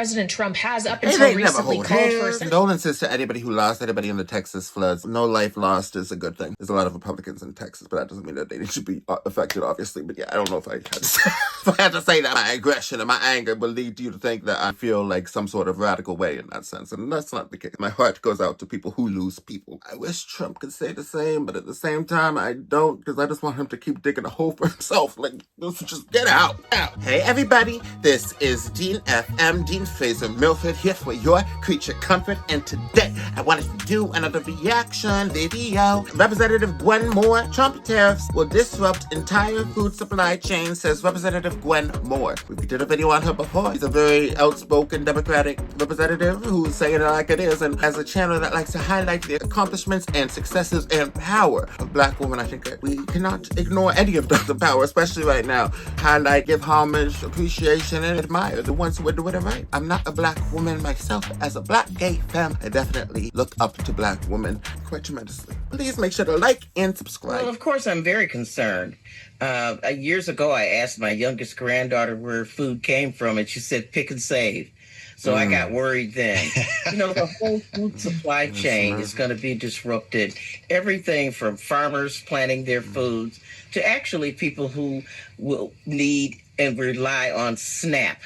President Trump has up until recently called for condolences to anybody who lost, anybody in the Texas floods. No life lost is a good thing. There's a lot of Republicans in Texas, but that doesn't mean that they should be affected, obviously. But yeah, I don't know if I had to say, if I had to say that my aggression and my anger will lead you to think that I feel like some sort of radical way in that sense. And that's not the case. My heart goes out to people who lose people. I wish Trump could say the same, but at the same time, I don't, because I just want him to keep digging a hole for himself. Like, just get out. Hey, everybody. This is Dean FM, Dean Fraser Milford, here for your creature comfort. And today, I wanted to do another reaction video. Representative Gwen Moore, Trump tariffs will disrupt entire food supply chain, says Representative Gwen Moore. We did a video on her before. She's a very outspoken Democratic representative who's saying it like it is and has a channel that likes to highlight the accomplishments and successes and power of Black women. I think that we cannot ignore any of the power, especially right now. Highlight, give homage, appreciation, and admire the ones who are doing it right. I'm not a Black woman myself. As a Black gay femme, I definitely look up to Black women quite tremendously. Please make sure to like and subscribe. Well, of course, I'm very concerned. Years ago, I asked my youngest granddaughter where food came from, and she said, pick and save. So I got worried then. The whole food supply chain is going to be disrupted. Everything from farmers planting their foods to actually people who will need and rely on SNAP.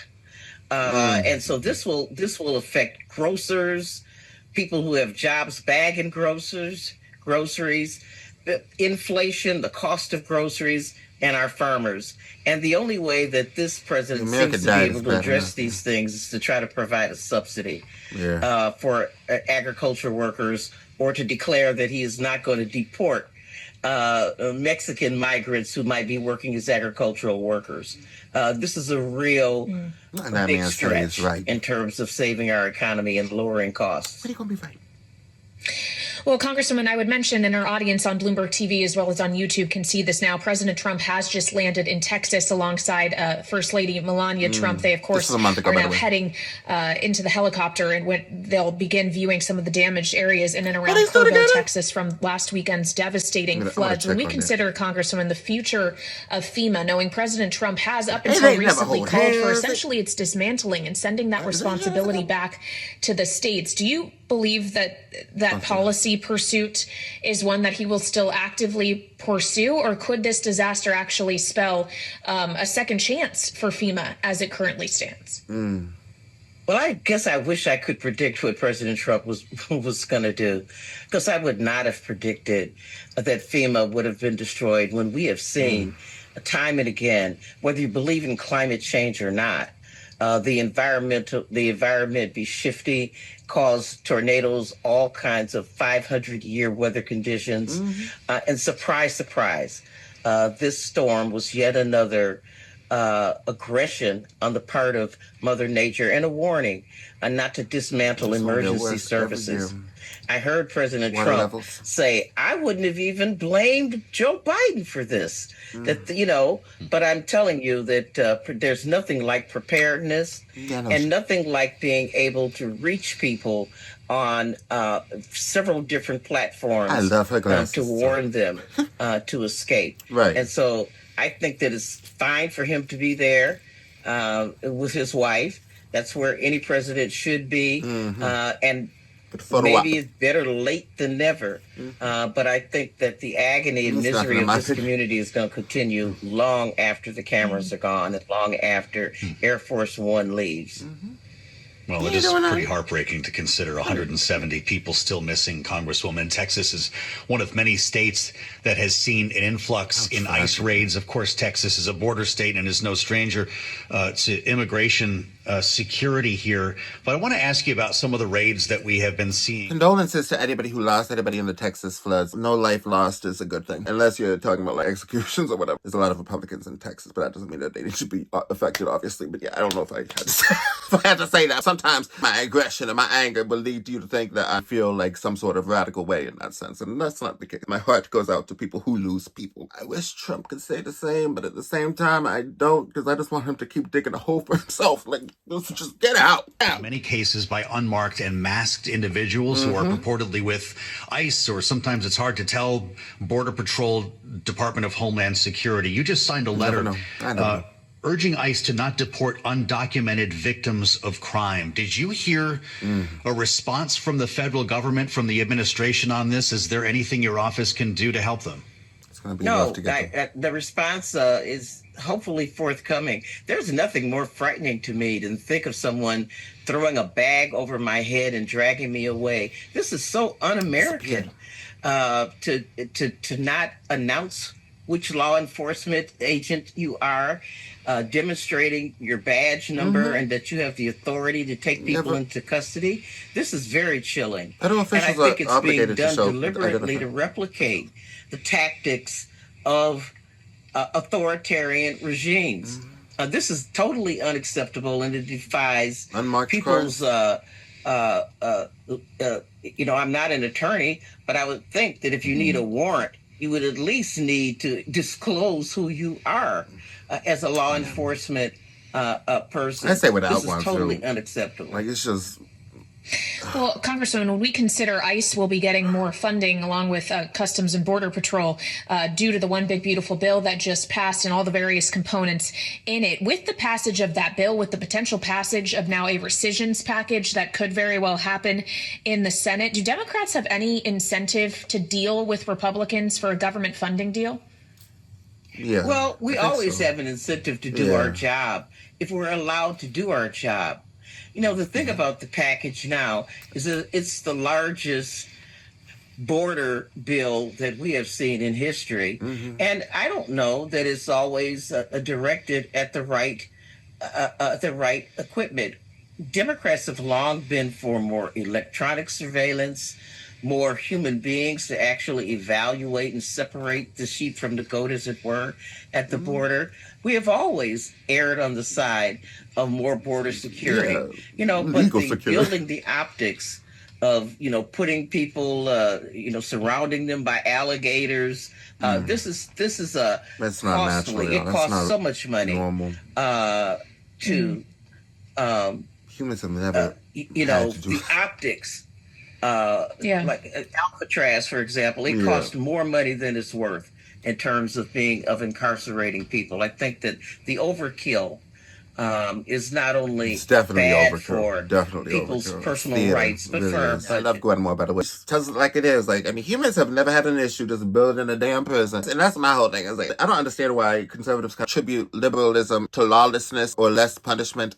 And so this will affect grocers, people who have jobs bagging groceries, inflation, the cost of groceries, and our farmers. And the only way that this president seems to be able to address these things is to try to provide a subsidy for agriculture workers, or to declare that he is not going to deport Mexican migrants who might be working as agricultural workers. This is a real big stretch in terms of saving our economy and lowering costs. What are you going to be fighting? Well, Congresswoman, I would mention, and our audience on Bloomberg TV as well as on YouTube can see this now, President Trump has just landed in Texas alongside First Lady Melania Trump. They, of course, are now heading into the helicopter, and they'll begin viewing some of the damaged areas in and around Kerrville, Texas, from last weekend's devastating floods. When we consider, Congresswoman, the future of FEMA, knowing President Trump has up until recently called for essentially its dismantling and sending that responsibility back to the states, do you believe that policy pursuit is one that he will still actively pursue, or could this disaster actually spell a second chance for FEMA as it currently stands? Well, I guess I wish I could predict what President Trump was going to do, because I would not have predicted that FEMA would have been destroyed when we have seen time and again, whether you believe in climate change or not, the environment be shifty, cause tornadoes, all kinds of 500-year weather conditions. And surprise, this storm was yet another aggression on the part of Mother Nature, and a warning not to dismantle emergency services. I heard President Trump say, I wouldn't have even blamed Joe Biden for this. But I'm telling you that there's nothing like preparedness and nothing like being able to reach people on several different platforms to warn them to escape. And so I think that it's fine for him to be there with his wife. That's where any president should be. And maybe it's better late than never. But I think that the agony and misery of this community is going to continue long after the cameras are gone and long after Air Force One leaves. Well, it is pretty heartbreaking to consider 170 people still missing, Congresswoman. Texas is one of many states that has seen an influx in ICE raids. Of course, Texas is a border state and is no stranger to immigration security here. But I want to ask you about some of the raids that we have been seeing. Condolences to anybody who lost, anybody in the Texas floods. No life lost is a good thing, unless you're talking about like executions or whatever. There's a lot of Republicans in Texas, but that doesn't mean that they should be affected, obviously. But yeah, I don't know if I had to say, if I had to say that. Sometimes my aggression and my anger will lead you to think that I feel like some sort of radical way in that sense, and that's not the case. My heart goes out to people who lose people. I wish Trump could say the same, but at the same time, I don't, because I just want him to keep digging a hole for himself. Like, just get out. In many cases by unmarked and masked individuals who are purportedly with ICE, or sometimes it's hard to tell, Border Patrol, Department of Homeland Security. You just signed a letter urging ICE to not deport undocumented victims of crime. Did you hear a response from the federal government, from the administration on this? Is there anything your office can do to help them? It's going to be rough to get them. The response is hopefully forthcoming. There's nothing more frightening to me than think of someone throwing a bag over my head and dragging me away. This is so un-American to not announce which law enforcement agent you are, demonstrating your badge number and that you have the authority to take people into custody. This is very chilling. Federal And I officials think it's being obligated to done show deliberately to replicate the tactics of authoritarian regimes. This is totally unacceptable, and it defies Unmarked people's. cars. I'm not an attorney, but I would think that if you need a warrant, you would at least need to disclose who you are as a law enforcement person. I say without this one, is totally too. unacceptable. Like, it's just... Well, Congresswoman, when we consider ICE will be getting more funding along with Customs and Border Patrol due to the One Big Beautiful Bill that just passed and all the various components in it. With the passage of that bill, with the potential passage of now a rescissions package that could very well happen in the Senate, do Democrats have any incentive to deal with Republicans for a government funding deal? Yeah. Well, we always so. have an incentive to do our job if we're allowed to do our job. You know, the thing about the package now is that it's the largest border bill that we have seen in history. And I don't know that it's always directed at the right equipment. Democrats have long been for more electronic surveillance, more human beings to actually evaluate and separate the sheep from the goat, as it were, at the border. We have always erred on the side of more border security. But building the optics of, putting people, surrounding them by alligators. This is That's not costly. natural. It costs so much money to humans have never the optics. Like Alcatraz, for example, it costs more money than it's worth in terms of incarcerating people. I think that the overkill is not only bad for people's personal rights, but for our budget. I love Gwen more, by the way. Tells it like it is. Like, I mean, humans have never had an issue just building a damn prison. And that's my whole thing. It's like, I don't understand why conservatives contribute liberalism to lawlessness or less punishment.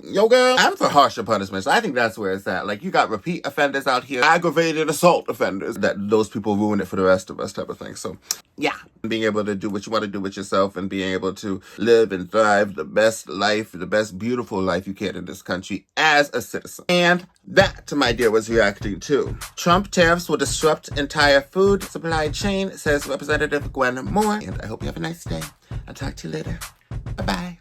Yo, girl, I'm for harsher punishments. I think that's where it's at. Like, you got repeat offenders out here, aggravated assault offenders, that those people ruin it for the rest of us type of thing. So, yeah. Being able to do what you want to do with yourself and being able to live and thrive the best life, the best beautiful life you can in this country as a citizen. And that, my dear, was reacting to Trump tariffs will disrupt entire food supply chain, says Representative Gwen Moore. And I hope you have a nice day. I'll talk to you later. Bye-bye.